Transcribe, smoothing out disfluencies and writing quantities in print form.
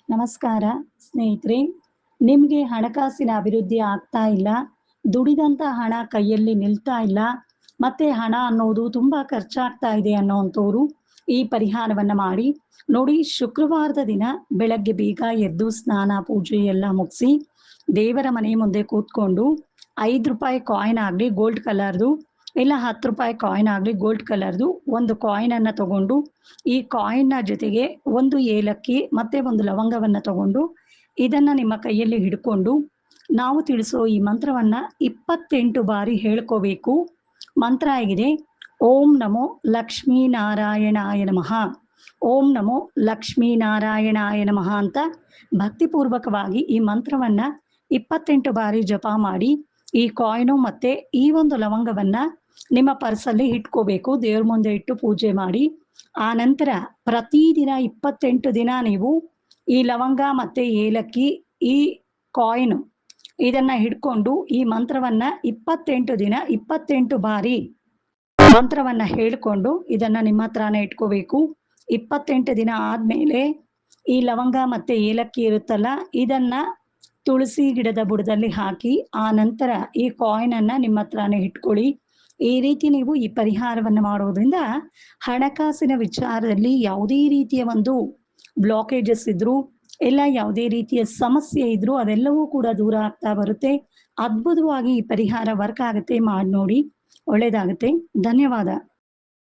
ನಮಸ್ಕಾರ ಸ್ನೇಹಿತರೆ. ನಿಮಗೆ ಹಣಕಾಸಿನ ಅಭಿವೃದ್ಧಿ ಆಗ್ತಾ ಇಲ್ಲ, ದುಡಿದಂಥ ಹಣ ಕೈಯಲ್ಲಿ ನಿಲ್ತಾ ಇಲ್ಲ, ಮತ್ತೆ ಹಣ ಅನ್ನೋದು ತುಂಬ ಖರ್ಚಾಗ್ತಾ ಇದೆ ಅನ್ನೋವಂಥವ್ರು ಈ ಪರಿಹಾರವನ್ನು ಮಾಡಿ ನೋಡಿ. ಶುಕ್ರವಾರದ ದಿನ ಬೆಳಗ್ಗೆ ಬೇಗ ಎದ್ದು ಸ್ನಾನ ಪೂಜೆ ಎಲ್ಲ ಮುಗಿಸಿ ದೇವರ ಮನೆ ಮುಂದೆ ಕೂತ್ಕೊಂಡು 5 ರೂಪಾಯಿ ಕಾಯಿನ್ ಆಗಲಿ ಗೋಲ್ಡ್ ಕಲರ್ದು, ಇಲ್ಲ 10 ರೂಪಾಯಿ ಕಾಯಿನ್ ಆಗಲಿ ಗೋಲ್ಡ್ ಕಲರ್ದು ಒಂದು ಕಾಯಿನನ್ನು ತಗೊಂಡು, ಈ ಕಾಯಿನ್ನ ಜೊತೆಗೆ ಒಂದು ಏಲಕ್ಕಿ ಮತ್ತೆ ಒಂದು ಲವಂಗವನ್ನು ತಗೊಂಡು ಇದನ್ನು ನಿಮ್ಮ ಕೈಯಲ್ಲಿ ಹಿಡ್ಕೊಂಡು ನಾವು ತಿಳಿಸೋ ಈ ಮಂತ್ರವನ್ನು 28 ಬಾರಿ ಹೇಳ್ಕೋಬೇಕು. ಮಂತ್ರ ಆಗಿದೆ: ಓಂ ನಮೋ ಲಕ್ಷ್ಮೀ ನಾರಾಯಣಾಯ ನಮಃ, ಓಂ ನಮೋ ಲಕ್ಷ್ಮೀ ನಾರಾಯಣಾಯ ನಮಃ ಅಂತ ಭಕ್ತಿಪೂರ್ವಕವಾಗಿ ಈ ಮಂತ್ರವನ್ನು 28 ಬಾರಿ ಜಪ ಮಾಡಿ ಈ ಕಾಯಿನು ಮತ್ತೆ ಈ ಒಂದು ಲವಂಗವನ್ನು ನಿಮ್ಮ ಪರ್ಸಲ್ಲಿ ಇಟ್ಕೋಬೇಕು. ದೇವ್ರ ಮುಂದೆ ಇಟ್ಟು ಪೂಜೆ ಮಾಡಿ ಆ ನಂತರ ಪ್ರತಿದಿನ 28 ದಿನ ನೀವು ಈ ಲವಂಗ ಮತ್ತೆ ಏಲಕ್ಕಿ ಈ ಕಾಯಿನು ಇದನ್ನ ಹಿಡ್ಕೊಂಡು ಈ ಮಂತ್ರವನ್ನ 28 ದಿನ 28 ಬಾರಿ ಮಂತ್ರವನ್ನ ಹೇಳ್ಕೊಂಡು ಇದನ್ನ ನಿಮ್ಮ ಹತ್ರನೇ ಇಟ್ಕೋಬೇಕು. 28 ದಿನ ಆದ್ಮೇಲೆ ಈ ಲವಂಗ ಮತ್ತೆ ಏಲಕ್ಕಿ ಇರುತ್ತಲ್ಲ, ಇದನ್ನ ತುಳಸಿ ಗಿಡದ ಬುಡದಲ್ಲಿ ಹಾಕಿ ಆ ನಂತರ ಈ ಕಾಯಿನನ್ನು ನಿಮ್ಮ ಹತ್ರನೇ ಇಟ್ಕೊಳ್ಳಿ. ಈ ರೀತಿ ನೀವು ಈ ಪರಿಹಾರವನ್ನು ಮಾಡೋದ್ರಿಂದ ಹಣಕಾಸಿನ ವಿಚಾರದಲ್ಲಿ ಯಾವುದೇ ರೀತಿಯ ಒಂದು ಬ್ಲಾಕೇಜಸ್ ಇದ್ರೂ ಇಲ್ಲ ಯಾವುದೇ ರೀತಿಯ ಸಮಸ್ಯೆ ಇದ್ರೂ ಅದೆಲ್ಲವೂ ಕೂಡ ದೂರ ಆಗ್ತಾ ಬರುತ್ತೆ. ಅದ್ಭುತವಾಗಿ ಈ ಪರಿಹಾರ ವರ್ಕ್ ಆಗುತ್ತೆ. ಮಾಡಿ ನೋಡಿ, ಒಳ್ಳೆಯದಾಗುತ್ತೆ. ಧನ್ಯವಾದ.